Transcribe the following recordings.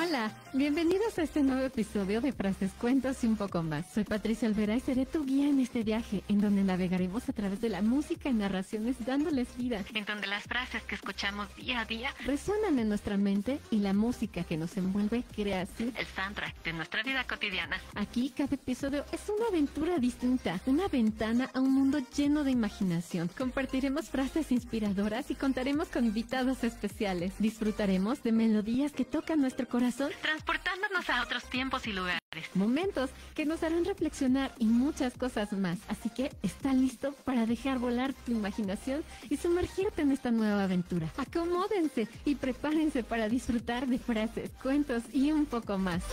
Hola, bienvenidos a este nuevo episodio de Frases, Cuentos y un poco más. Soy Patricia Olvera y seré tu guía en este viaje, en donde navegaremos a través de la música y narraciones dándoles vida, en donde las frases que escuchamos día a día resuenan en nuestra mente y la música que nos envuelve crea así el soundtrack de nuestra vida cotidiana. Aquí cada episodio es una aventura distinta, una ventana a un mundo lleno de imaginación. Compartiremos frases inspiradoras y contaremos con invitados especiales. Disfrutaremos de melodías que tocan nuestro corazón, transportándonos a otros tiempos y lugares. Momentos que nos harán reflexionar y muchas cosas más. Así que está listo para dejar volar tu imaginación y sumergirte en esta nueva aventura. Acomódense y prepárense para disfrutar de frases, cuentos y un poco más.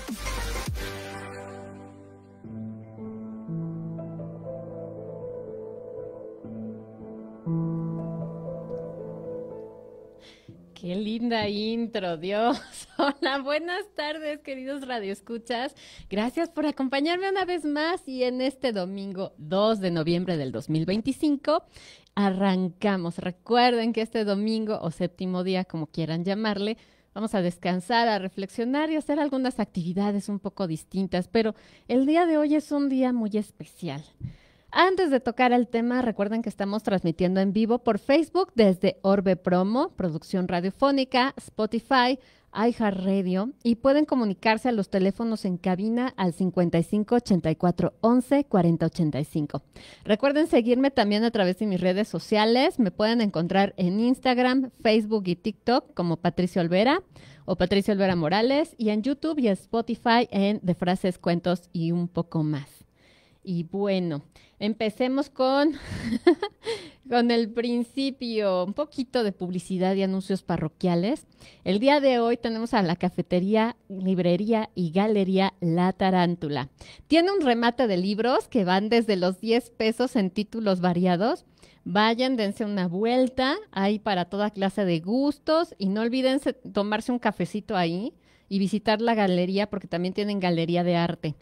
¡Qué linda intro, Dios! Hola, buenas tardes, queridos radioescuchas. Gracias por acompañarme una vez más y en este domingo 2 de noviembre del 2025 arrancamos. Recuerden que este domingo o séptimo día, como quieran llamarle, vamos a descansar, a reflexionar y hacer algunas actividades un poco distintas, pero el día de hoy es un día muy especial. Antes de tocar el tema, recuerden que estamos transmitiendo en vivo por Facebook desde Orbe Promo, Producción Radiofónica, Spotify, iHeartRadio y pueden comunicarse a los teléfonos en cabina al 55 84 11 40 85. Recuerden seguirme también a través de mis redes sociales. Me pueden encontrar en Instagram, Facebook y TikTok como Patricia Olvera o Patricia Olvera Morales y en YouTube y Spotify en De Frases, Cuentos y un poco más. Y bueno, empecemos con el principio, un poquito de publicidad y anuncios parroquiales. El día de hoy tenemos a la cafetería, librería y galería La Tarántula. Tiene un remate de libros que van desde los 10 pesos en títulos variados. Vayan, dense una vuelta, hay para toda clase de gustos y no olviden tomarse un cafecito ahí y visitar la galería porque también tienen galería de arte.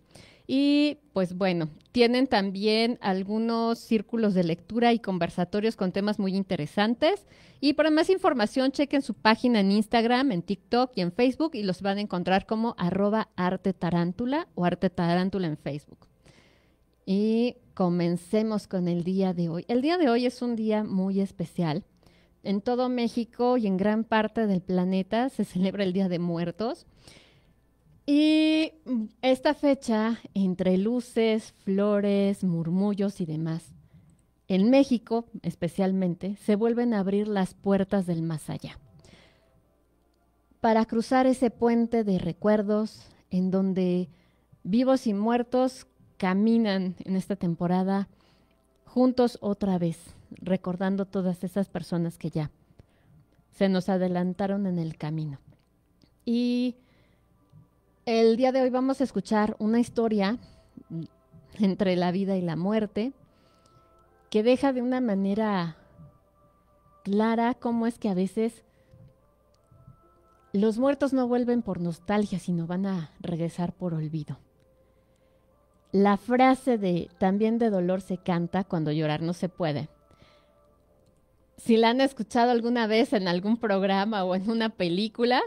Y pues bueno, tienen también algunos círculos de lectura y conversatorios con temas muy interesantes. Y para más información, chequen su página en Instagram, en TikTok y en Facebook y los van a encontrar como @artetarántula o Arte Tarántula en Facebook. Y comencemos con el día de hoy. El día de hoy es un día muy especial. En todo México y en gran parte del planeta se celebra el Día de Muertos. Y esta fecha, entre luces, flores, murmullos y demás, en México especialmente, se vuelven a abrir las puertas del más allá. Para cruzar ese puente de recuerdos en donde vivos y muertos caminan en esta temporada juntos otra vez, recordando todas esas personas que ya se nos adelantaron en el camino. Y el día de hoy vamos a escuchar una historia entre la vida y la muerte que deja de una manera clara cómo es que a veces los muertos no vuelven por nostalgia, sino van a regresar por olvido. La frase de también de dolor se canta cuando llorar no se puede. Si la han escuchado alguna vez en algún programa o en una película,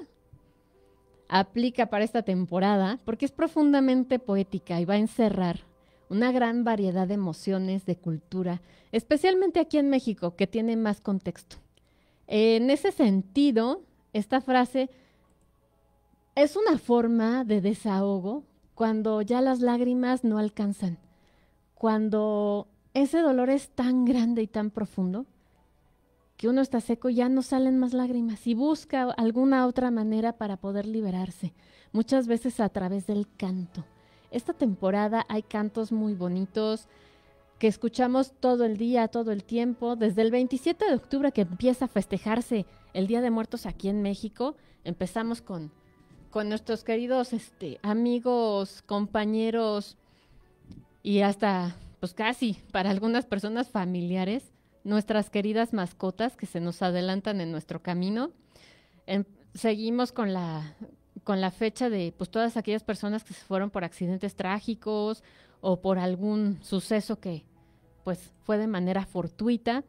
aplica para esta temporada porque es profundamente poética y va a encerrar una gran variedad de emociones, de cultura, especialmente aquí en México, que tiene más contexto. En ese sentido, esta frase es una forma de desahogo cuando ya las lágrimas no alcanzan, cuando ese dolor es tan grande y tan profundo que uno está seco y ya no salen más lágrimas y busca alguna otra manera para poder liberarse, muchas veces a través del canto. Esta temporada hay cantos muy bonitos que escuchamos todo el día, todo el tiempo. Desde el 27 de octubre que empieza a festejarse el Día de Muertos aquí en México, empezamos con nuestros queridos amigos, compañeros y hasta pues casi para algunas personas familiares, nuestras queridas mascotas que se nos adelantan en nuestro camino. Seguimos con la fecha de pues todas aquellas personas que se fueron por accidentes trágicos o por algún suceso que pues fue de manera fortuita.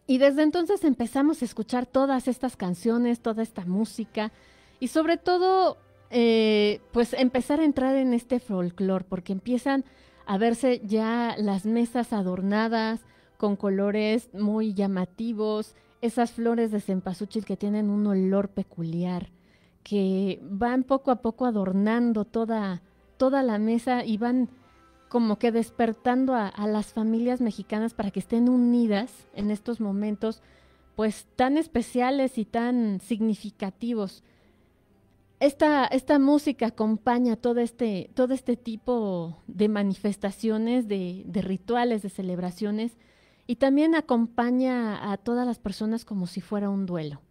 Y desde entonces empezamos a escuchar todas estas canciones, toda esta música y sobre todo pues empezar a entrar en este folclore, porque empiezan a verse ya las mesas adornadas con colores muy llamativos, esas flores de cempasúchil que tienen un olor peculiar, que van poco a poco adornando toda la mesa y van como que despertando a las familias mexicanas para que estén unidas en estos momentos pues tan especiales y tan significativos. Esta música acompaña todo este tipo de manifestaciones, de rituales, de celebraciones, y también acompaña a todas las personas como si fuera un duelo.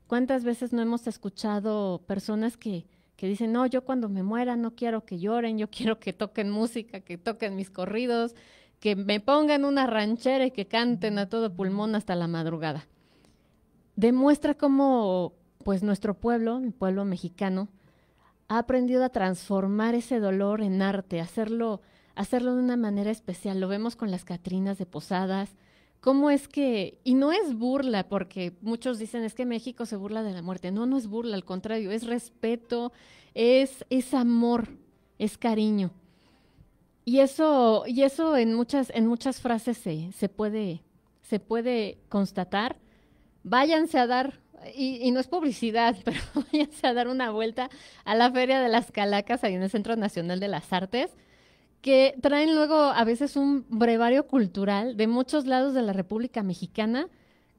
¿Cuántas veces no hemos escuchado personas que dicen, no, yo cuando me muera no quiero que lloren, yo quiero que toquen música, que toquen mis corridos, que me pongan una ranchera y que canten a todo pulmón hasta la madrugada? Demuestra cómo pues nuestro pueblo, el pueblo mexicano, ha aprendido a transformar ese dolor en arte, hacerlo de una manera especial. Lo vemos con las Catrinas de Posadas. ¿Cómo es que, y no es burla, porque muchos dicen es que México se burla de la muerte? No, no es burla, al contrario, es respeto, es amor, es cariño. Y eso en muchas frases se puede constatar. Váyanse a dar, y no es publicidad, pero váyanse a dar una vuelta a la Feria de las Calacas, ahí en el Centro Nacional de las Artes, que traen luego a veces un brevario cultural de muchos lados de la República Mexicana,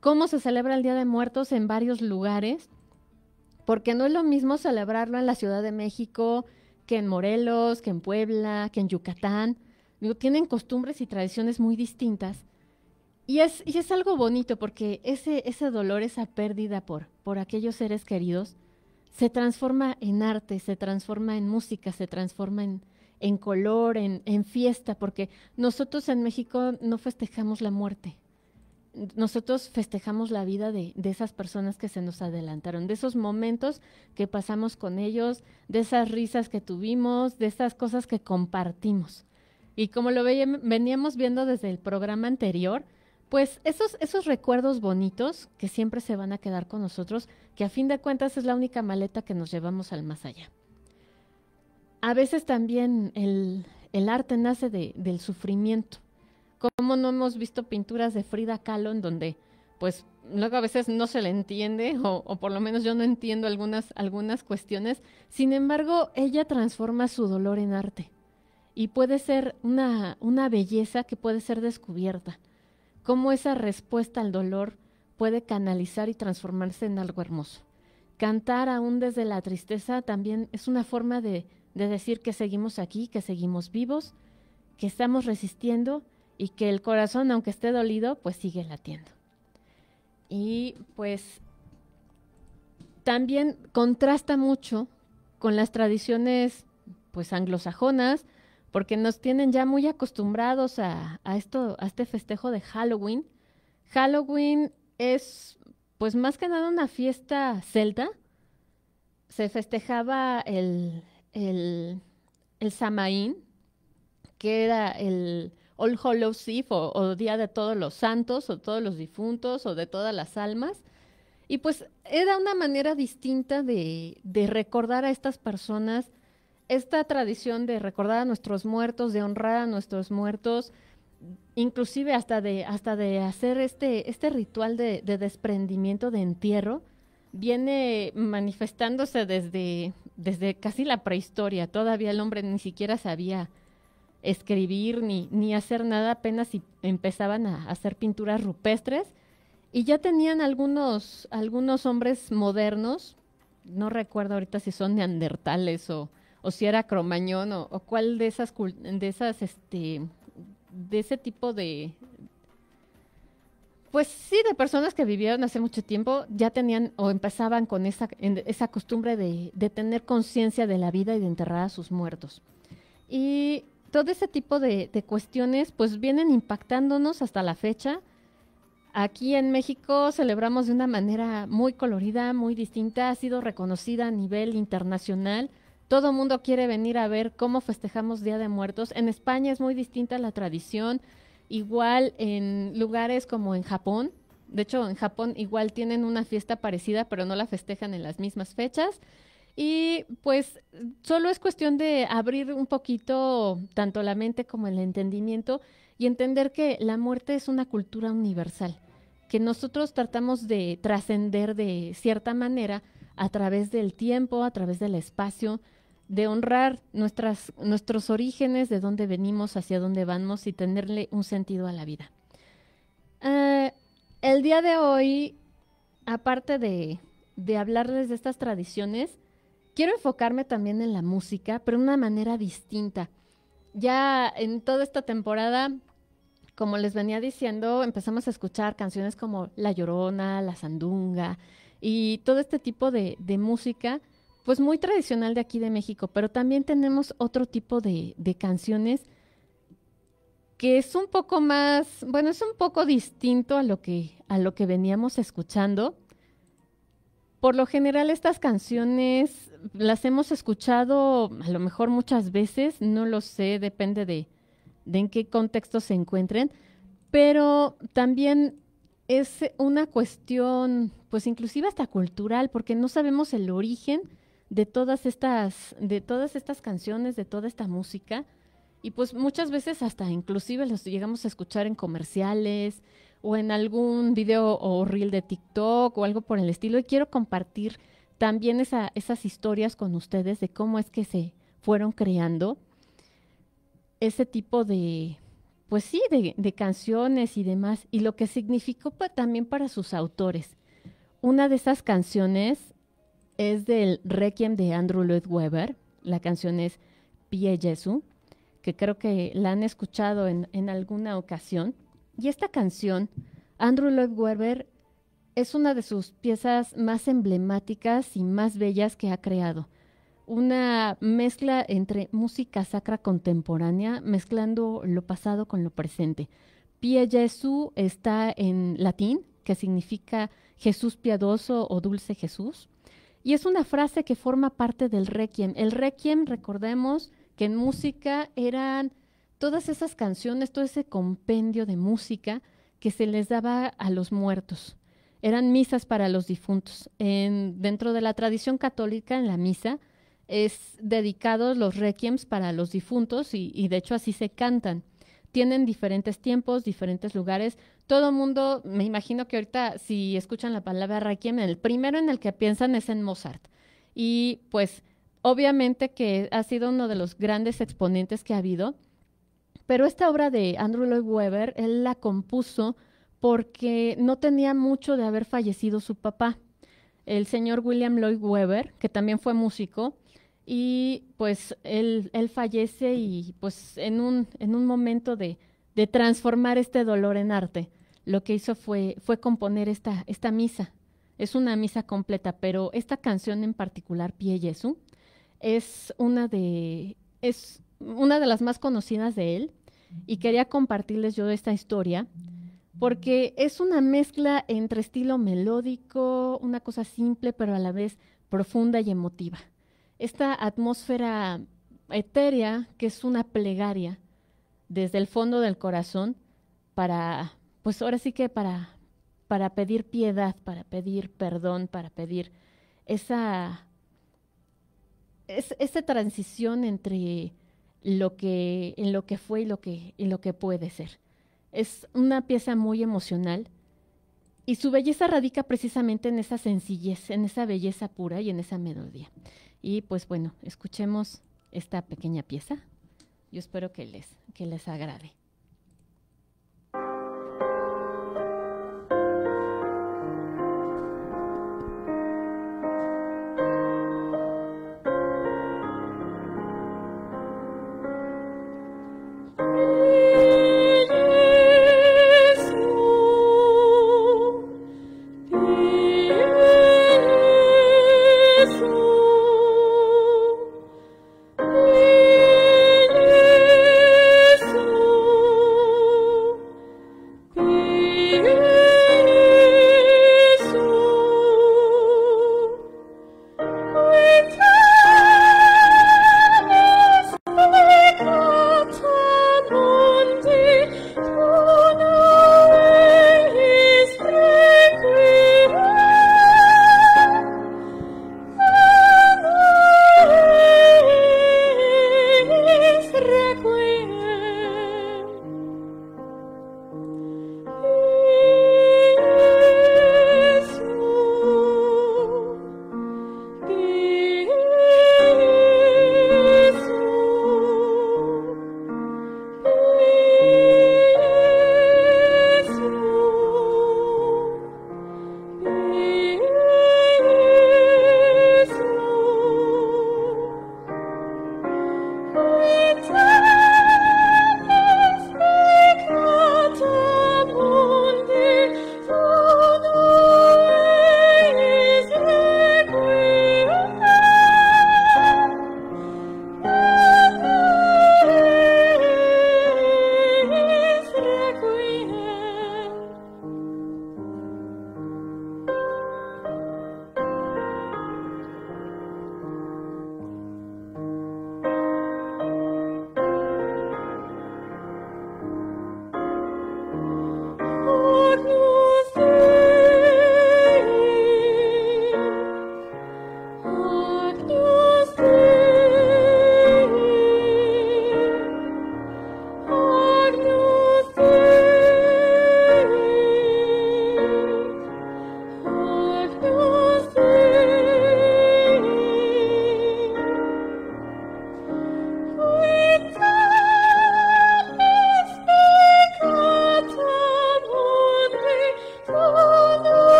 cómo se celebra el Día de Muertos en varios lugares, porque no es lo mismo celebrarlo en la Ciudad de México que en Morelos, que en Puebla, que en Yucatán. Digo, tienen costumbres y tradiciones muy distintas. Y es algo bonito porque ese dolor, esa pérdida por aquellos seres queridos, se transforma en arte, se transforma en música, se transforma en color, en fiesta, porque nosotros en México no festejamos la muerte. Nosotros festejamos la vida de esas personas que se nos adelantaron, de esos momentos que pasamos con ellos, de esas risas que tuvimos, de esas cosas que compartimos. Y como veníamos viendo desde el programa anterior, pues esos recuerdos bonitos que siempre se van a quedar con nosotros, que a fin de cuentas es la única maleta que nos llevamos al más allá. A veces también el arte nace del sufrimiento. ¿Cómo no hemos visto pinturas de Frida Kahlo en donde, pues, luego a veces no se le entiende, o por lo menos yo no entiendo algunas cuestiones? Sin embargo, ella transforma su dolor en arte y puede ser una belleza que puede ser descubierta. Cómo esa respuesta al dolor puede canalizar y transformarse en algo hermoso. Cantar aún desde la tristeza también es una forma de decir que seguimos aquí, que seguimos vivos, que estamos resistiendo y que el corazón, aunque esté dolido, pues sigue latiendo. Y pues también contrasta mucho con las tradiciones pues anglosajonas, porque nos tienen ya muy acostumbrados a este festejo de Halloween. Halloween es pues más que nada una fiesta celta. Se festejaba el Samaín, que era el All Hallows Eve o Día de Todos los Santos o todos los difuntos o de todas las almas. Y pues era una manera distinta de recordar a estas personas, esta tradición de recordar a nuestros muertos, de honrar a nuestros muertos, inclusive hasta de hacer este ritual de desprendimiento, de entierro, viene manifestándose desde casi la prehistoria. Todavía el hombre ni siquiera sabía escribir ni hacer nada, apenas si empezaban a hacer pinturas rupestres, y ya tenían algunos hombres modernos, no recuerdo ahorita si son neandertales o si era cromañón o cuál de ese tipo de, pues sí, de personas que vivieron hace mucho tiempo, ya tenían o empezaban con esa costumbre de tener conciencia de la vida y de enterrar a sus muertos. Y todo ese tipo de cuestiones pues vienen impactándonos hasta la fecha. Aquí en México celebramos de una manera muy colorida, muy distinta, ha sido reconocida a nivel internacional. Todo el mundo quiere venir a ver cómo festejamos Día de Muertos. En España es muy distinta la tradición, igual en lugares como en Japón. De hecho, en Japón igual tienen una fiesta parecida, pero no la festejan en las mismas fechas. Y pues solo es cuestión de abrir un poquito tanto la mente como el entendimiento y entender que la muerte es una cultura universal, que nosotros tratamos de trascender de cierta manera a través del tiempo, a través del espacio, de honrar nuestros orígenes, de dónde venimos, hacia dónde vamos y tenerle un sentido a la vida. Eh, el día de hoy, aparte de hablarles de estas tradiciones, quiero enfocarme también en la música, pero de una manera distinta. Ya en toda esta temporada, como les venía diciendo, empezamos a escuchar canciones como La Llorona, La Sandunga y todo este tipo de música, pues muy tradicional de aquí de México, pero también tenemos otro tipo de canciones que es un poco más, bueno, es un poco distinto a lo que veníamos escuchando. Por lo general estas canciones las hemos escuchado a lo mejor muchas veces, no lo sé, depende de en qué contexto se encuentren, pero también es una cuestión, pues inclusive hasta cultural, porque no sabemos el origen de todas estas canciones, de toda esta música, y pues muchas veces hasta inclusive los llegamos a escuchar en comerciales o en algún video o reel de TikTok o algo por el estilo, y quiero compartir también esas historias con ustedes de cómo es que se fueron creando ese tipo de, pues sí, de canciones y demás, y lo que significó también para sus autores. Una de esas canciones es del Requiem de Andrew Lloyd Webber, la canción es Pie Jesu, que creo que la han escuchado en alguna ocasión. Y esta canción, Andrew Lloyd Webber, es una de sus piezas más emblemáticas y más bellas que ha creado. Una mezcla entre música sacra contemporánea, mezclando lo pasado con lo presente. Pie Jesu está en latín, que significa Jesús piadoso o dulce Jesús. Y es una frase que forma parte del Requiem. El Requiem, recordemos que en música eran todas esas canciones, todo ese compendio de música que se les daba a los muertos. Eran misas para los difuntos. Dentro de la tradición católica, en la misa, es dedicados los requiems para los difuntos y de hecho así se cantan. Tienen diferentes tiempos, diferentes lugares. Todo mundo, me imagino que ahorita si escuchan la palabra requiem, el primero en el que piensan es en Mozart. Y pues obviamente que ha sido uno de los grandes exponentes que ha habido. Pero esta obra de Andrew Lloyd Webber, él la compuso porque no tenía mucho de haber fallecido su papá, el señor William Lloyd Webber, que también fue músico, y pues él fallece y pues en un momento de transformar este dolor en arte, lo que hizo fue componer esta misa. Es una misa completa, pero esta canción en particular, Pie Jesu, es una de las más conocidas de él, y quería compartirles yo esta historia porque es una mezcla entre estilo melódico, una cosa simple pero a la vez profunda y emotiva. Esta atmósfera etérea que es una plegaria desde el fondo del corazón para, pues ahora sí que para pedir piedad, para pedir perdón, para pedir esa transición entre en lo que fue y lo que puede ser. Es una pieza muy emocional y su belleza radica precisamente en esa sencillez, en esa belleza pura y en esa melodía. Y pues bueno, escuchemos esta pequeña pieza. Yo espero que les agrade. Jesu,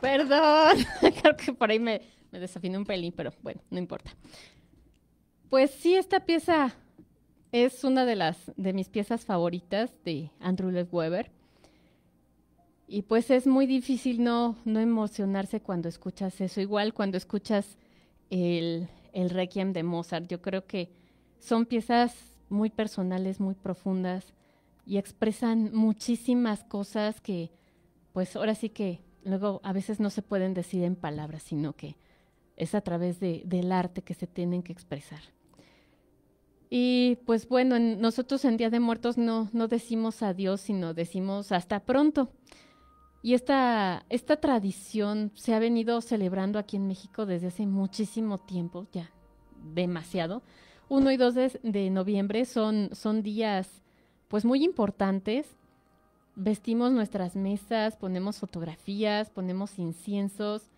Perdón, creo que por ahí me desafiné un pelín, pero bueno, no importa. Pues sí, esta pieza es una de mis piezas favoritas de Andrew Lloyd Webber. Y pues es muy difícil no emocionarse cuando escuchas eso. Igual cuando escuchas el Requiem de Mozart. Yo creo que son piezas muy personales, muy profundas y expresan muchísimas cosas que pues ahora sí que luego a veces no se pueden decir en palabras, sino que es a través del arte que se tienen que expresar. Y pues bueno, nosotros en Día de Muertos no decimos adiós, sino decimos hasta pronto. Y esta tradición se ha venido celebrando aquí en México desde hace muchísimo tiempo, ya demasiado. 1 y 2 de noviembre son días pues muy importantes. Vestimos nuestras mesas, ponemos fotografías, ponemos inciensos,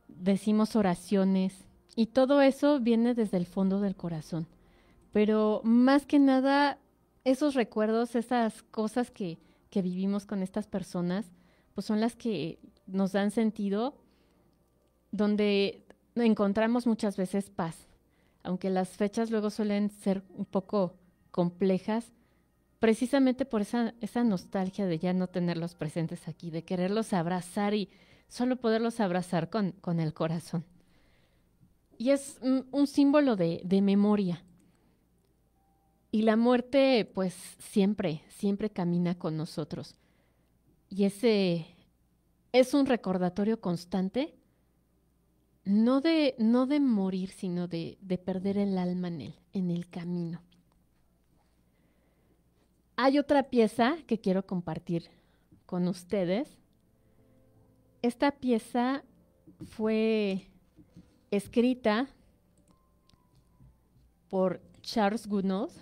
decimos oraciones y todo eso viene desde el fondo del corazón. Pero más que nada, esos recuerdos, esas cosas que vivimos con estas personas, pues son las que nos dan sentido, donde encontramos muchas veces paz. Aunque las fechas luego suelen ser un poco complejas, precisamente por esa nostalgia de ya no tenerlos presentes aquí, de quererlos abrazar y solo poderlos abrazar con el corazón. Y es un símbolo de memoria. Y la muerte, pues siempre camina con nosotros. Y ese es un recordatorio constante, no de morir, sino de perder el alma en el camino. Hay otra pieza que quiero compartir con ustedes. Esta pieza fue escrita por Charles Gounod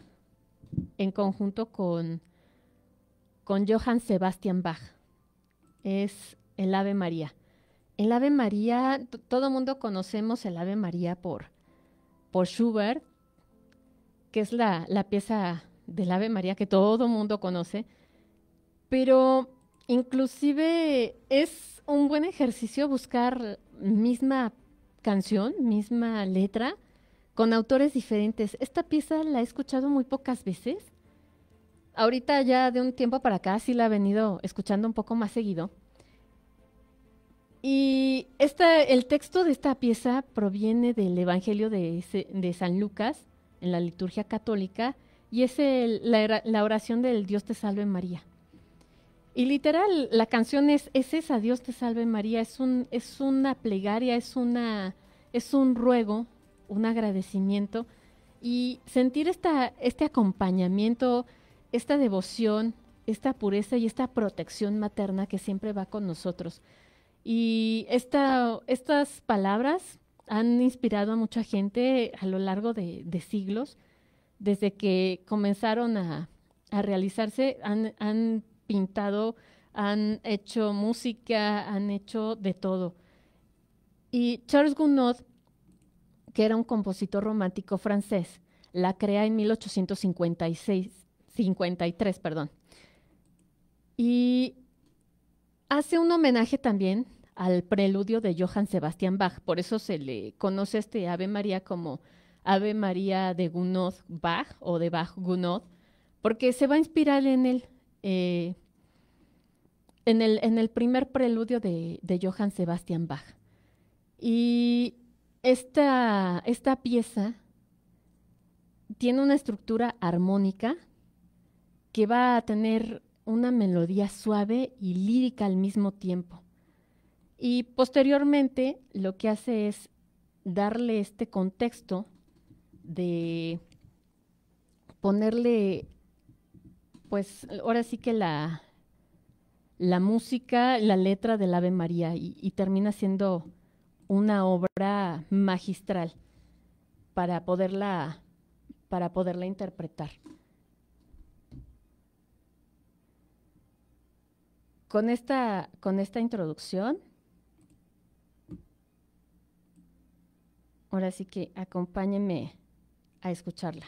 en conjunto con Johann Sebastian Bach. Es el Ave María. El Ave María, todo mundo conocemos el Ave María por Schubert, que es la pieza del Ave María que todo mundo conoce, pero inclusive es un buen ejercicio buscar misma canción, misma letra, con autores diferentes. Esta pieza la he escuchado muy pocas veces. Ahorita ya de un tiempo para acá sí la he venido escuchando un poco más seguido. Y el texto de esta pieza proviene del Evangelio de San Lucas, en la liturgia católica, y es la oración del Dios te salve María. Y literal, la canción es esa, Dios te salve María, es una plegaria, es un ruego, un agradecimiento, y sentir este acompañamiento, esta devoción, esta pureza y esta protección materna que siempre va con nosotros. Y estas palabras han inspirado a mucha gente a lo largo de siglos, desde que comenzaron a realizarse, han pintado, han hecho música, han hecho de todo. Y Charles Gounod, que era un compositor romántico francés, la crea en 1853, perdón. Y hace un homenaje también al preludio de Johann Sebastian Bach. Por eso se le conoce este Ave María como Ave María de Gounod Bach o de Bach Gounod, porque se va a inspirar en él, en el primer preludio de Johann Sebastian Bach. Y esta pieza tiene una estructura armónica que va a tener una melodía suave y lírica al mismo tiempo. Y posteriormente lo que hace es darle este contexto de ponerle, pues ahora sí que la música, la letra del Ave María y termina siendo una obra magistral para poderla interpretar. Con esta introducción, ahora sí que acompáñenme a escucharla.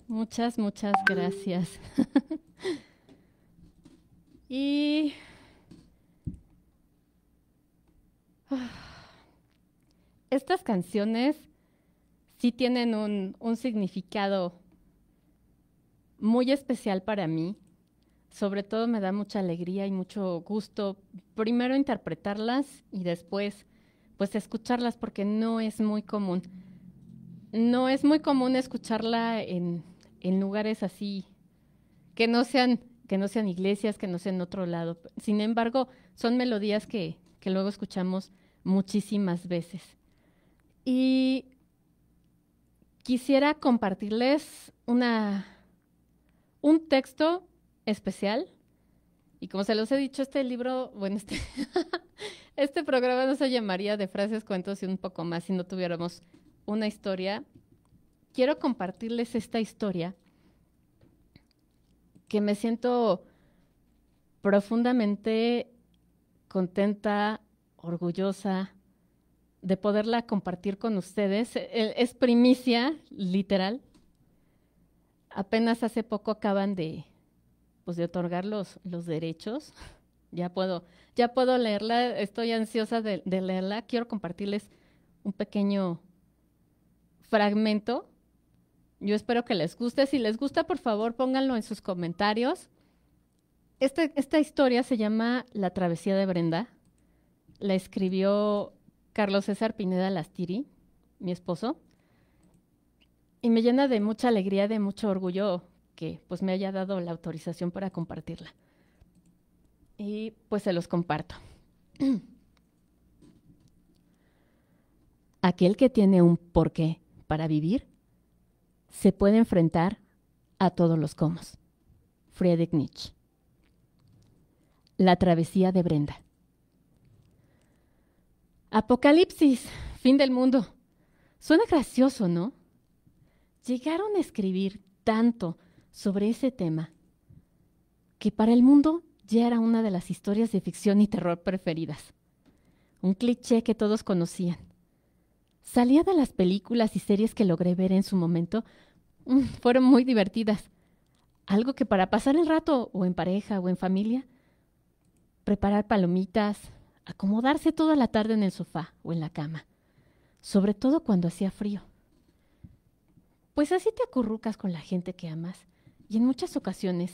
Muchas, muchas gracias. Y estas canciones sí tienen un significado muy especial para mí. Sobre todo me da mucha alegría y mucho gusto primero interpretarlas y después pues escucharlas porque no es muy común. No es muy común escucharla en lugares así que no sean iglesias, que no sean otro lado. Sin embargo, son melodías que luego escuchamos muchísimas veces. Y quisiera compartirles un texto especial. Y como se los he dicho, este libro, bueno, este programa no se llamaría de frases, cuentos y un poco más si no tuviéramos una historia. Quiero compartirles esta historia que me siento profundamente contenta, orgullosa de poderla compartir con ustedes. Es primicia, literal. Apenas hace poco acaban pues, de otorgar los derechos. Ya puedo leerla, estoy ansiosa de leerla. Quiero compartirles un pequeño fragmento. Yo espero que les guste. Si les gusta, por favor, pónganlo en sus comentarios. Esta historia se llama La travesía de Brenda. La escribió Carlos César Pineda Lastiri, mi esposo. Y me llena de mucha alegría, de mucho orgullo que pues me haya dado la autorización para compartirla. Y pues se los comparto. Aquel que tiene un porqué para vivir se puede enfrentar a todos los cómo. Friedrich Nietzsche. La travesía de Brenda. Apocalipsis, fin del mundo. Suena gracioso, ¿no? Llegaron a escribir tanto sobre ese tema que para el mundo ya era una de las historias de ficción y terror preferidas. Un cliché que todos conocían. Salía de las películas y series que logré ver en su momento. Fueron muy divertidas. Algo que para pasar el rato, o en pareja, o en familia, preparar palomitas, acomodarse toda la tarde en el sofá o en la cama, sobre todo cuando hacía frío. Pues así te acurrucas con la gente que amas y en muchas ocasiones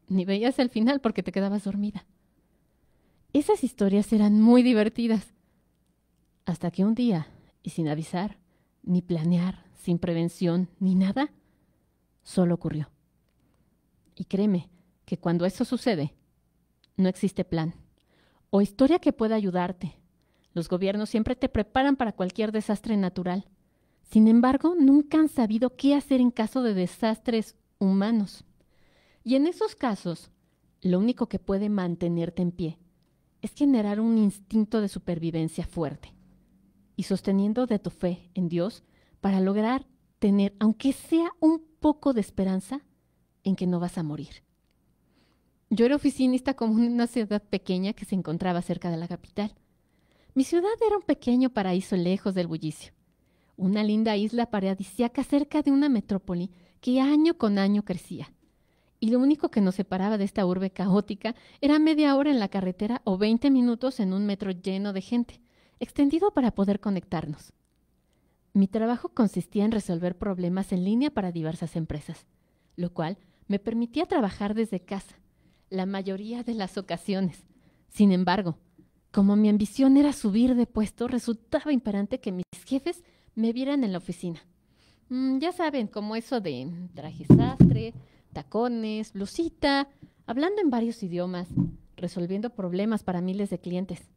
ni veías el final porque te quedabas dormida. Esas historias eran muy divertidas, hasta que un día, y sin avisar, ni planear, sin prevención, ni nada, solo ocurrió. Y créeme que cuando eso sucede, no existe plan o historia que pueda ayudarte. Los gobiernos siempre te preparan para cualquier desastre natural. Sin embargo, nunca han sabido qué hacer en caso de desastres humanos. Y en esos casos, lo único que puede mantenerte en pie es generar un instinto de supervivencia fuerte y sosteniendo de tu fe en Dios para lograr tener, aunque sea un poco de esperanza, en que no vas a morir. Yo era oficinista como en una ciudad pequeña que se encontraba cerca de la capital. Mi ciudad era un pequeño paraíso lejos del bullicio. Una linda isla paradisíaca cerca de una metrópoli que año con año crecía. Y lo único que nos separaba de esta urbe caótica era media hora en la carretera o 20 minutos en un metro lleno de gente, extendido para poder conectarnos. Mi trabajo consistía en resolver problemas en línea para diversas empresas, lo cual me permitía trabajar desde casa, la mayoría de las ocasiones. Sin embargo, como mi ambición era subir de puesto, resultaba imperante que mis jefes me vieran en la oficina. Ya saben, como eso de traje sastre, tacones, blusita, hablando en varios idiomas, resolviendo problemas para miles de clientes.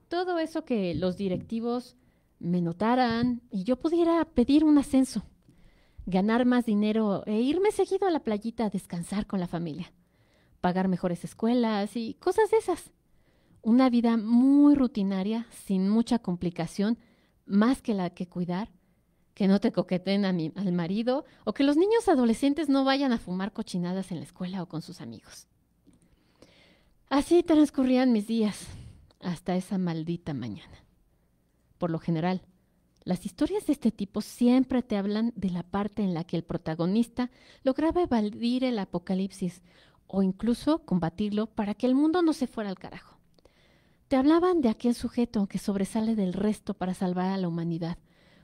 Todo eso que los directivos me notaran y yo pudiera pedir un ascenso, ganar más dinero e irme seguido a la playita a descansar con la familia, pagar mejores escuelas y cosas de esas. Una vida muy rutinaria, sin mucha complicación, más que la que cuidar, que no te coqueteen al marido o que los niños adolescentes no vayan a fumar cochinadas en la escuela o con sus amigos. Así transcurrían mis días hasta esa maldita mañana. Por lo general, Las historias de este tipo siempre te hablan de la parte en la que el protagonista lograba evadir el apocalipsis o incluso combatirlo para que el mundo no se fuera al carajo. Te hablaban de aquel sujeto que sobresale del resto para salvar a la humanidad,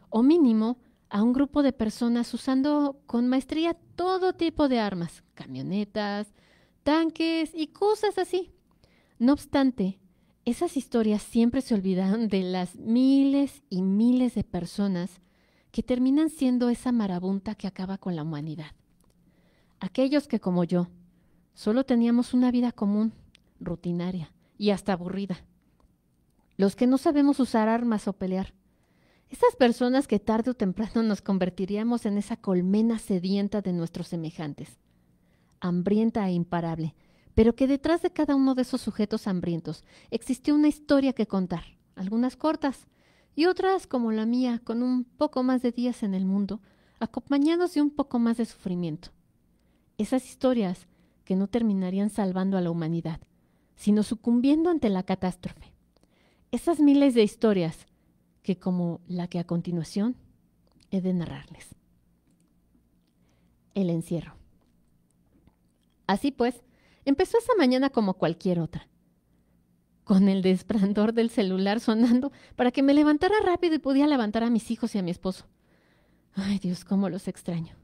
o mínimo a un grupo de personas usando con maestría todo tipo de armas, camionetas, tanques y cosas así. No obstante, esas historias siempre se olvidaron de las miles y miles de personas que terminan siendo esa marabunta que acaba con la humanidad. Aquellos que, como yo, solo teníamos una vida común, rutinaria y hasta aburrida. Los que no sabemos usar armas o pelear. Esas personas que tarde o temprano nos convertiríamos en esa colmena sedienta de nuestros semejantes. Hambrienta e imparable, pero que detrás de cada uno de esos sujetos hambrientos existió una historia que contar, algunas cortas y otras como la mía, con un poco más de días en el mundo, acompañados de un poco más de sufrimiento. Esas historias que no terminarían salvando a la humanidad, sino sucumbiendo ante la catástrofe. Esas miles de historias que, como la que a continuación, he de narrarles. El encierro. Así pues, empezó esa mañana como cualquier otra, con el resplandor del celular sonando para que me levantara rápido y pudiera levantar a mis hijos y a mi esposo. Ay, Dios, cómo los extraño.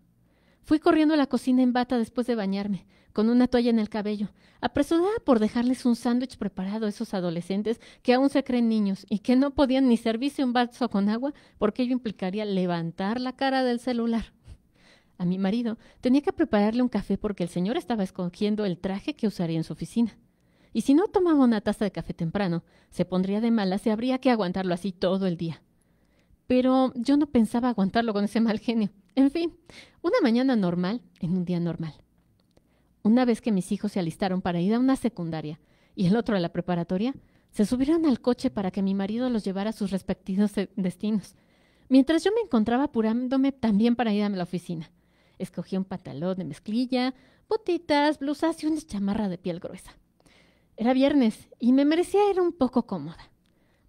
Fui corriendo a la cocina en bata después de bañarme, con una toalla en el cabello, apresurada por dejarles un sándwich preparado a esos adolescentes que aún se creen niños y que no podían ni servirse un vaso con agua porque ello implicaría levantar la cara del celular. A mi marido tenía que prepararle un café porque el señor estaba escogiendo el traje que usaría en su oficina. Y si no tomaba una taza de café temprano, se pondría de malas y habría que aguantarlo así todo el día. Pero yo no pensaba aguantarlo con ese mal genio. En fin, una mañana normal en un día normal. Una vez que mis hijos se alistaron para ir a una secundaria y el otro a la preparatoria, se subieron al coche para que mi marido los llevara a sus respectivos destinos, mientras yo me encontraba apurándome también para ir a la oficina. Escogí un pantalón de mezclilla, botitas, blusas y una chamarra de piel gruesa. Era viernes y me merecía ir un poco cómoda,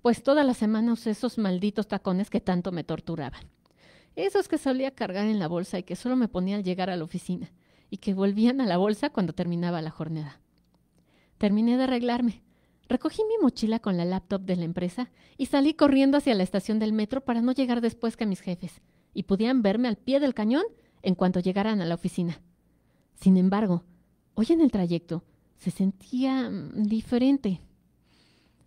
pues toda la semana usé esos malditos tacones que tanto me torturaban. Esos que solía cargar en la bolsa y que solo me ponía al llegar a la oficina, y que volvían a la bolsa cuando terminaba la jornada. Terminé de arreglarme. Recogí mi mochila con la laptop de la empresa y salí corriendo hacia la estación del metro para no llegar después que mis jefes, y pudieran verme al pie del cañón en cuanto llegaran a la oficina. Sin embargo, hoy en el trayecto se sentía diferente.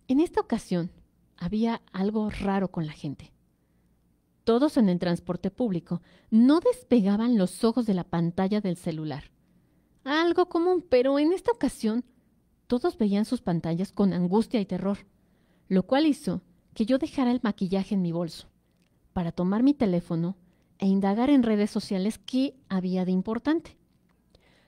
En esta ocasión había algo raro con la gente. Todos en el transporte público no despegaban los ojos de la pantalla del celular. Algo común, pero en esta ocasión todos veían sus pantallas con angustia y terror, lo cual hizo que yo dejara el maquillaje en mi bolso para tomar mi teléfono e indagar en redes sociales qué había de importante.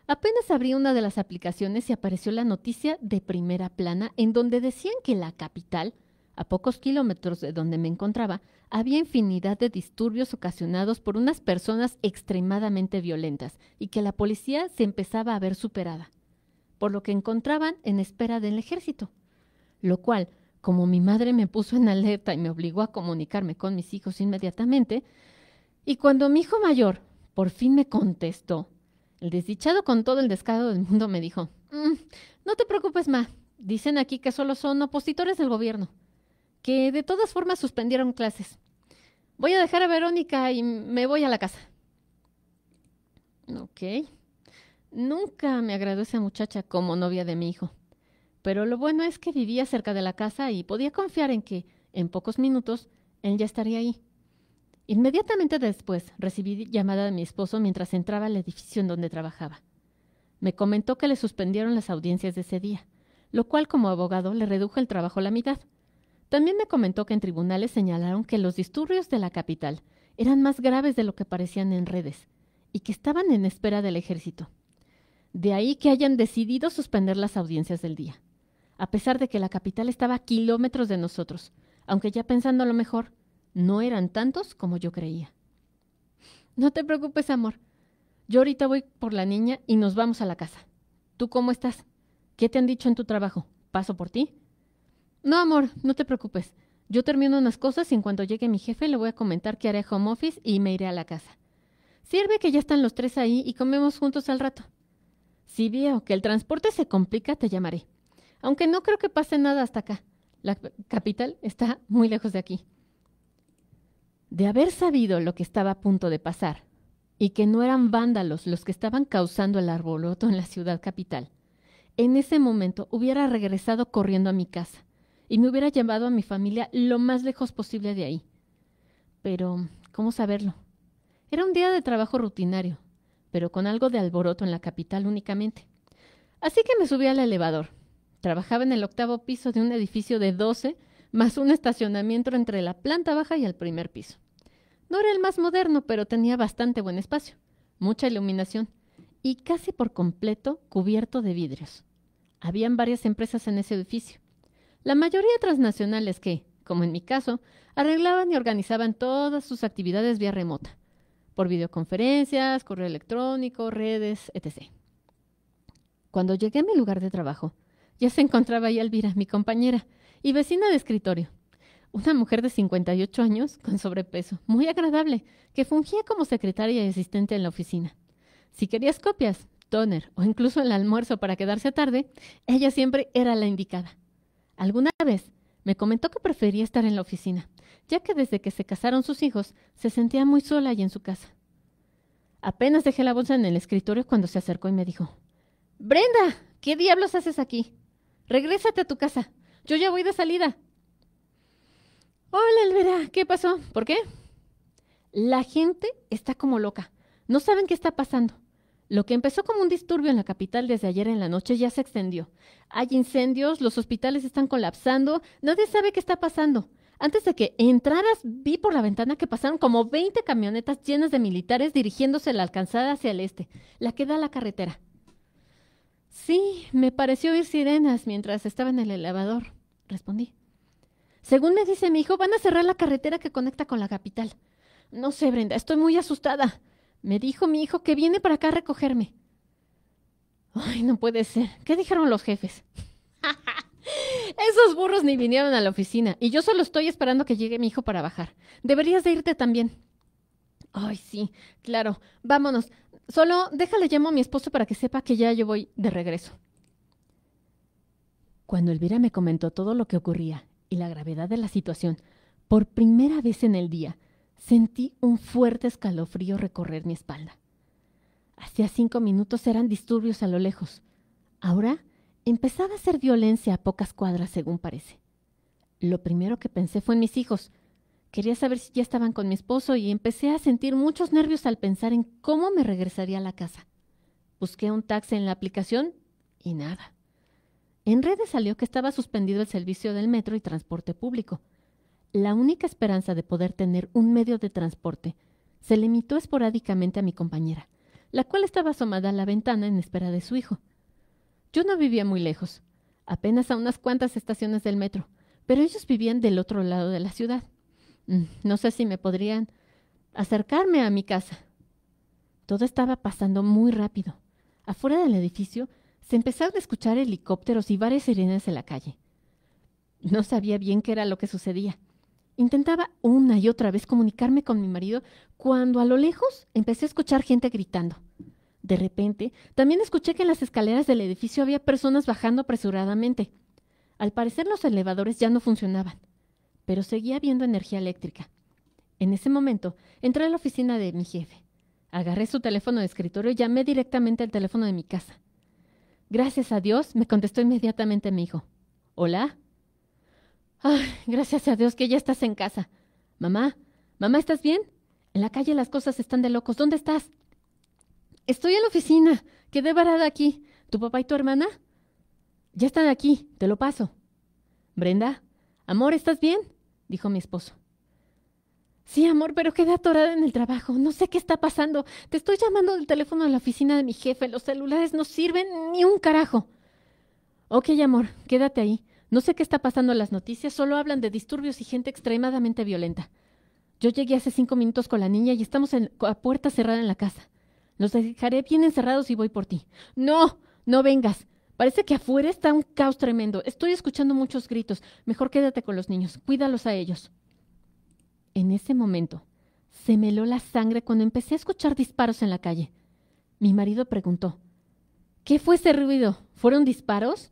Apenas abrí una de las aplicaciones y apareció la noticia de primera plana en donde decían que la capital, a pocos kilómetros de donde me encontraba, había infinidad de disturbios ocasionados por unas personas extremadamente violentas y que la policía se empezaba a ver superada, por lo que encontraban en espera del ejército. Lo cual, como mi madre me puso en alerta y me obligó a comunicarme con mis hijos inmediatamente, y cuando mi hijo mayor por fin me contestó, el desdichado con todo el descaro del mundo me dijo, no te preocupes, ma, dicen aquí que solo son opositores del gobierno, que de todas formas suspendieron clases. Voy a dejar a Verónica y me voy a la casa. Ok. Nunca me agradó esa muchacha como novia de mi hijo, pero lo bueno es que vivía cerca de la casa y podía confiar en que, en pocos minutos, él ya estaría ahí. Inmediatamente después recibí llamada de mi esposo mientras entraba al edificio en donde trabajaba. Me comentó que le suspendieron las audiencias de ese día, lo cual como abogado le redujo el trabajo a la mitad. También me comentó que en tribunales señalaron que los disturbios de la capital eran más graves de lo que parecían en redes y que estaban en espera del ejército. De ahí que hayan decidido suspender las audiencias del día, a pesar de que la capital estaba a kilómetros de nosotros, aunque ya pensando lo mejor, no eran tantos como yo creía. No te preocupes, amor. Yo ahorita voy por la niña y nos vamos a la casa. ¿Tú cómo estás? ¿Qué te han dicho en tu trabajo? ¿Paso por ti? No, amor, no te preocupes. Yo termino unas cosas y en cuanto llegue mi jefe le voy a comentar que haré home office y me iré a la casa. Sirve que ya están los tres ahí y comemos juntos al rato. Si veo que el transporte se complica, te llamaré. Aunque no creo que pase nada hasta acá. La capital está muy lejos de aquí. De haber sabido lo que estaba a punto de pasar y que no eran vándalos los que estaban causando el alboroto en la ciudad capital, en ese momento hubiera regresado corriendo a mi casa y me hubiera llevado a mi familia lo más lejos posible de ahí. Pero, ¿cómo saberlo? Era un día de trabajo rutinario, pero con algo de alboroto en la capital únicamente. Así que me subí al elevador. Trabajaba en el 8º piso de un edificio de 12, más un estacionamiento entre la planta baja y el primer piso. No era el más moderno, pero tenía bastante buen espacio, mucha iluminación y casi por completo cubierto de vidrios. Habían varias empresas en ese edificio, la mayoría transnacionales que, como en mi caso, arreglaban y organizaban todas sus actividades vía remota, por videoconferencias, correo electrónico, redes, etc. Cuando llegué a mi lugar de trabajo, ya se encontraba ahí Elvira, mi compañera y vecina de escritorio. Una mujer de 58 años, con sobrepeso, muy agradable, que fungía como secretaria y asistente en la oficina. Si querías copias, tóner o incluso el almuerzo para quedarse tarde, ella siempre era la indicada. Alguna vez me comentó que prefería estar en la oficina, ya que desde que se casaron sus hijos se sentía muy sola y en su casa. Apenas dejé la bolsa en el escritorio cuando se acercó y me dijo: «Brenda, ¿qué diablos haces aquí? Regrésate a tu casa. Yo ya voy de salida». «Hola, Elvira, ¿qué pasó? ¿Por qué?» «La gente está como loca. No saben qué está pasando. Lo que empezó como un disturbio en la capital desde ayer en la noche ya se extendió. Hay incendios, los hospitales están colapsando, nadie sabe qué está pasando. Antes de que entraras, vi por la ventana que pasaron como 20 camionetas llenas de militares dirigiéndose la calzada hacia el este, la que da a la carretera». «Sí, me pareció oír sirenas mientras estaba en el elevador», respondí. «Según me dice mi hijo, van a cerrar la carretera que conecta con la capital. No sé, Brenda, estoy muy asustada. Me dijo mi hijo que viene para acá a recogerme». «Ay, no puede ser. ¿Qué dijeron los jefes?» «Esos burros ni vinieron a la oficina y yo solo estoy esperando que llegue mi hijo para bajar. Deberías de irte también». «Ay, sí, claro. Vámonos. Solo déjale llamo a mi esposo para que sepa que ya yo voy de regreso». Cuando Elvira me comentó todo lo que ocurría y la gravedad de la situación, por primera vez en el día, sentí un fuerte escalofrío recorrer mi espalda. Hacía 5 minutos eran disturbios a lo lejos. Ahora empezaba a ser violencia a pocas cuadras, según parece. Lo primero que pensé fue en mis hijos. Quería saber si ya estaban con mi esposo y empecé a sentir muchos nervios al pensar en cómo me regresaría a la casa. Busqué un taxi en la aplicación y nada. En redes salió que estaba suspendido el servicio del metro y transporte público. La única esperanza de poder tener un medio de transporte se limitó esporádicamente a mi compañera, la cual estaba asomada a la ventana en espera de su hijo. Yo no vivía muy lejos, apenas a unas cuantas estaciones del metro, pero ellos vivían del otro lado de la ciudad. No sé si me podrían acercarme a mi casa. Todo estaba pasando muy rápido. Afuera del edificio se empezaron a escuchar helicópteros y varias sirenas en la calle. No sabía bien qué era lo que sucedía. Intentaba una y otra vez comunicarme con mi marido cuando a lo lejos empecé a escuchar gente gritando. De repente, también escuché que en las escaleras del edificio había personas bajando apresuradamente. Al parecer los elevadores ya no funcionaban, pero seguía habiendo energía eléctrica. En ese momento, entré a la oficina de mi jefe. Agarré su teléfono de escritorio y llamé directamente al teléfono de mi casa. Gracias a Dios, me contestó inmediatamente mi hijo. ¿Hola? Ay, gracias a Dios que ya estás en casa. Mamá, ¿estás bien? En la calle las cosas están de locos. ¿Dónde estás? Estoy en la oficina. Quedé varada aquí. ¿Tu papá y tu hermana? Ya están aquí. Te lo paso. Brenda, amor, ¿estás bien?, dijo mi esposo. Sí, amor, pero quedé atorada en el trabajo. No sé qué está pasando. Te estoy llamando del teléfono de la oficina de mi jefe. Los celulares no sirven ni un carajo. Ok, amor, quédate ahí. No sé qué está pasando en las noticias. Solo hablan de disturbios y gente extremadamente violenta. Yo llegué hace 5 minutos con la niña y estamos a puerta cerrada en la casa. Los dejaré bien encerrados y voy por ti. No, no vengas. Parece que afuera está un caos tremendo. Estoy escuchando muchos gritos. Mejor quédate con los niños. Cuídalos a ellos. En ese momento, se me heló la sangre cuando empecé a escuchar disparos en la calle. Mi marido preguntó, ¿qué fue ese ruido? ¿Fueron disparos?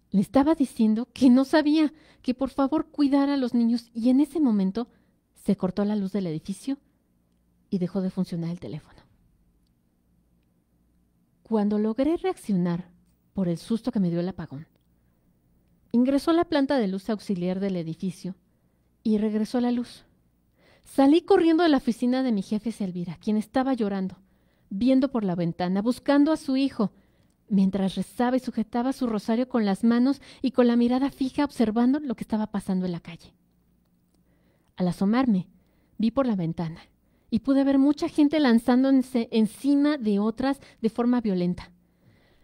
Le estaba diciendo que no sabía, que por favor cuidara a los niños, y en ese momento se cortó la luz del edificio y dejó de funcionar el teléfono. Cuando logré reaccionar por el susto que me dio el apagón, ingresó a la planta de luz auxiliar del edificio y regresó la luz. Salí corriendo de la oficina de mi jefe Elvira, quien estaba llorando, viendo por la ventana, buscando a su hijo, mientras rezaba y sujetaba su rosario con las manos y con la mirada fija observando lo que estaba pasando en la calle. Al asomarme, vi por la ventana y pude ver mucha gente lanzándose encima de otras de forma violenta.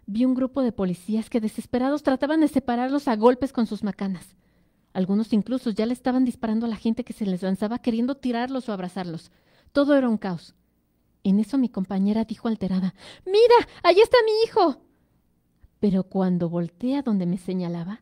Vi un grupo de policías que desesperados trataban de separarlos a golpes con sus macanas. Algunos incluso ya le estaban disparando a la gente que se les lanzaba queriendo tirarlos o abrazarlos. Todo era un caos. En eso mi compañera dijo alterada, «¡Mira! ¡Allí está mi hijo!». Pero cuando volteé a donde me señalaba,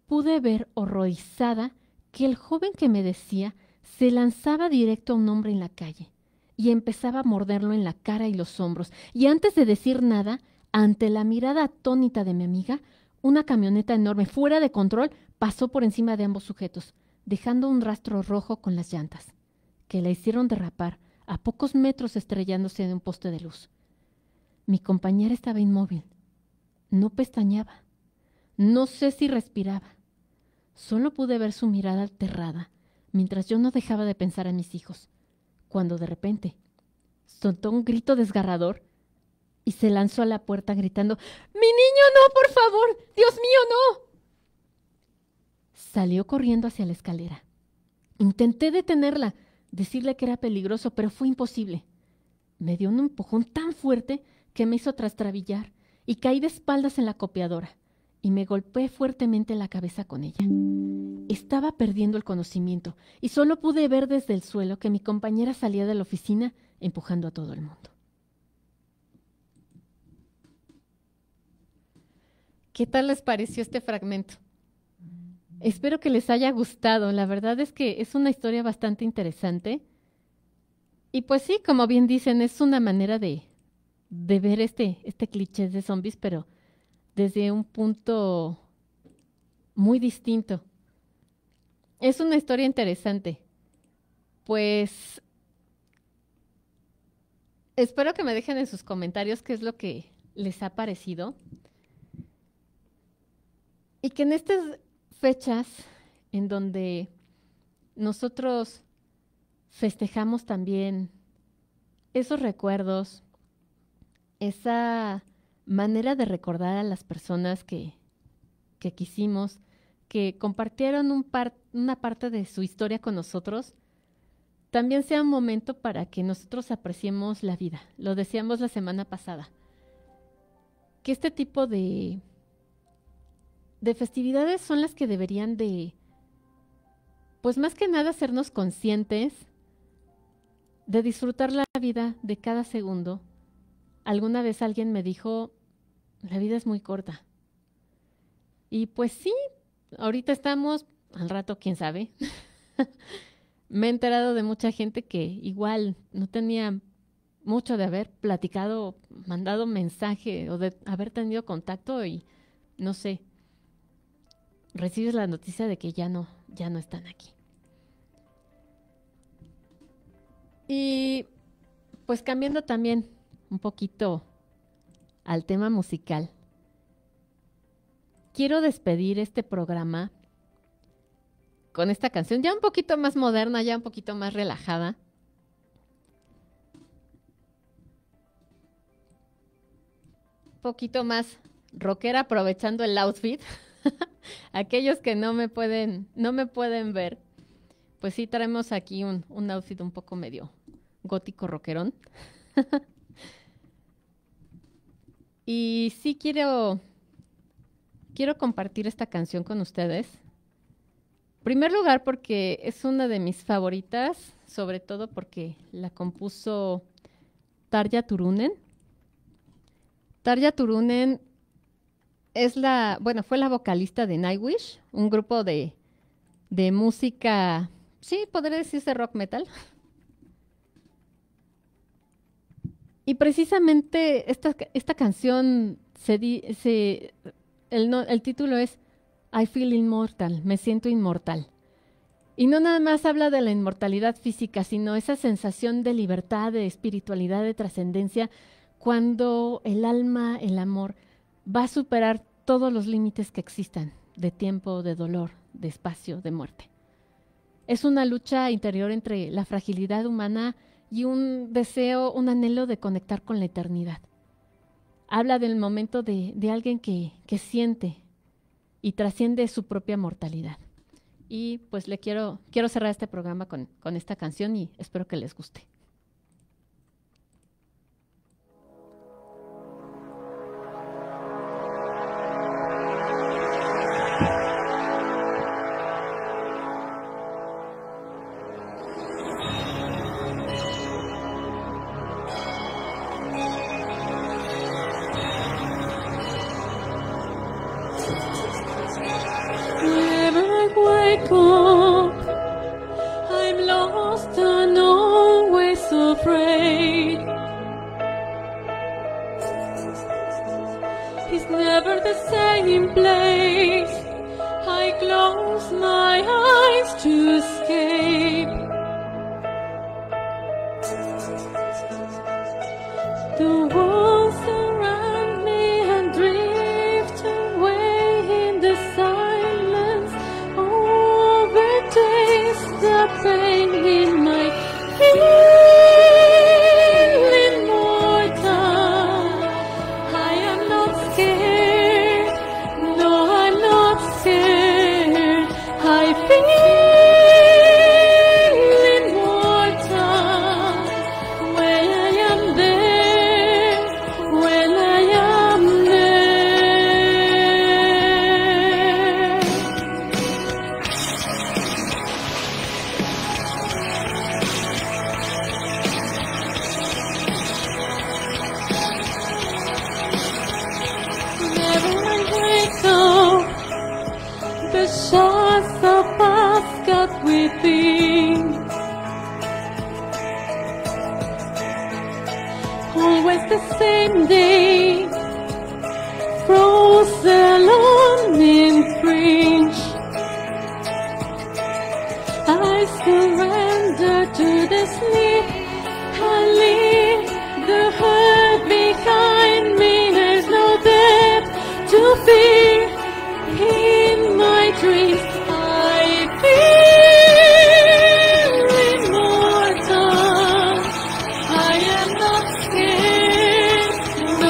pude ver horrorizada que el joven que me decía se lanzaba directo a un hombre en la calle y empezaba a morderlo en la cara y los hombros. Y antes de decir nada, ante la mirada atónita de mi amiga, una camioneta enorme, fuera de control, pasó por encima de ambos sujetos, dejando un rastro rojo con las llantas, que la hicieron derrapar a pocos metros estrellándose en un poste de luz. Mi compañera estaba inmóvil. No pestañeaba. No sé si respiraba. Solo pude ver su mirada aterrada, mientras yo no dejaba de pensar en mis hijos, cuando de repente soltó un grito desgarrador y se lanzó a la puerta gritando, «¡Mi niño no, por favor! ¡Dios mío, no!». Salió corriendo hacia la escalera. Intenté detenerla, decirle que era peligroso, pero fue imposible. Me dio un empujón tan fuerte que me hizo trastrabillar y caí de espaldas en la copiadora y me golpeé fuertemente la cabeza con ella. Estaba perdiendo el conocimiento y solo pude ver desde el suelo que mi compañera salía de la oficina empujando a todo el mundo. ¿Qué tal les pareció este fragmento? Espero que les haya gustado. La verdad es que es una historia bastante interesante. Y pues sí, como bien dicen, es una manera de ver este cliché de zombies, pero desde un punto muy distinto. Es una historia interesante. Pues espero que me dejen en sus comentarios qué es lo que les ha parecido. Y que en estas fechas en donde nosotros festejamos también esos recuerdos, esa manera de recordar a las personas que quisimos, que compartieron una parte de su historia con nosotros, también sea un momento para que nosotros apreciemos la vida. Lo decíamos la semana pasada, que este tipo de festividades son las que deberían de, pues más que nada, hacernos conscientes de disfrutar la vida de cada segundo. Alguna vez alguien me dijo, la vida es muy corta. Y pues sí, ahorita estamos, al rato quién sabe. Me he enterado de mucha gente que igual no tenía mucho de haber platicado, mandado mensaje o de haber tenido contacto y no sé, recibes la noticia de que ya no están aquí. Y pues cambiando también un poquito al tema musical, quiero despedir este programa con esta canción ya un poquito más moderna, ya un poquito más relajada. Un poquito más rockera, aprovechando el outfit. Aquellos que no me pueden ver, pues sí traemos aquí un outfit un poco medio gótico rockerón. Y sí quiero compartir esta canción con ustedes. En primer lugar porque es una de mis favoritas, sobre todo porque la compuso Tarja Turunen. Tarja Turunen fue la vocalista de Nightwish, un grupo de música, sí, podría decirse rock metal. Y precisamente esta canción, el título es I Feel Immortal, me siento inmortal. Y no nada más habla de la inmortalidad física, sino esa sensación de libertad, de espiritualidad, de trascendencia, cuando el alma, el amor, va a superar todos los límites que existan, de tiempo, de dolor, de espacio, de muerte. Es una lucha interior entre la fragilidad humana y un deseo, un anhelo de conectar con la eternidad. Habla del momento de alguien que siente y trasciende su propia mortalidad. Y pues quiero cerrar este programa con esta canción y espero que les guste. I'm lost and always afraid. It's never the same place. I close my eyes to escape. The walls surround me and drift away in the silence. Overtaste the pain in my feeling mortal. I am not scared, no, I'm not scared. I feel immortal when I am there, when I am there. Whenever I wake up, the shots of past got within. Always the same day, frozen alone in fringe. I surrender to the sleep. I leave the hurt behind me. There's no depth to fear in my dreams. I feel immortal. I am not scared. No,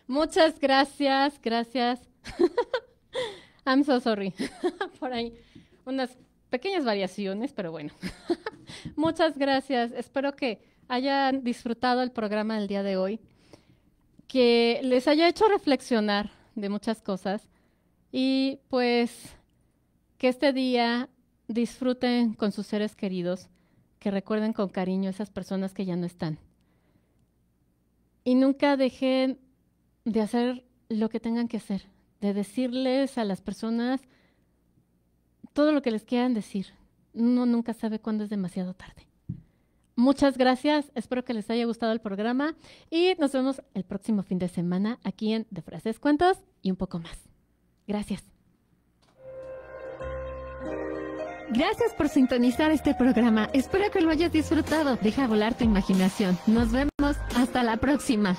Muchas gracias, gracias. I'm so sorry. Por ahí unas pequeñas variaciones, pero bueno. Muchas gracias. Espero que hayan disfrutado el programa del día de hoy, que les haya hecho reflexionar de muchas cosas y pues que este día disfruten con sus seres queridos, que recuerden con cariño a esas personas que ya no están. Y nunca dejen de hacer lo que tengan que hacer, de decirles a las personas todo lo que les quieran decir. Uno nunca sabe cuándo es demasiado tarde. Muchas gracias, espero que les haya gustado el programa y nos vemos el próximo fin de semana aquí en De Frases, Cuentos y un poco más. Gracias. Gracias por sintonizar este programa. Espero que lo hayas disfrutado. Deja volar tu imaginación. Nos vemos hasta la próxima.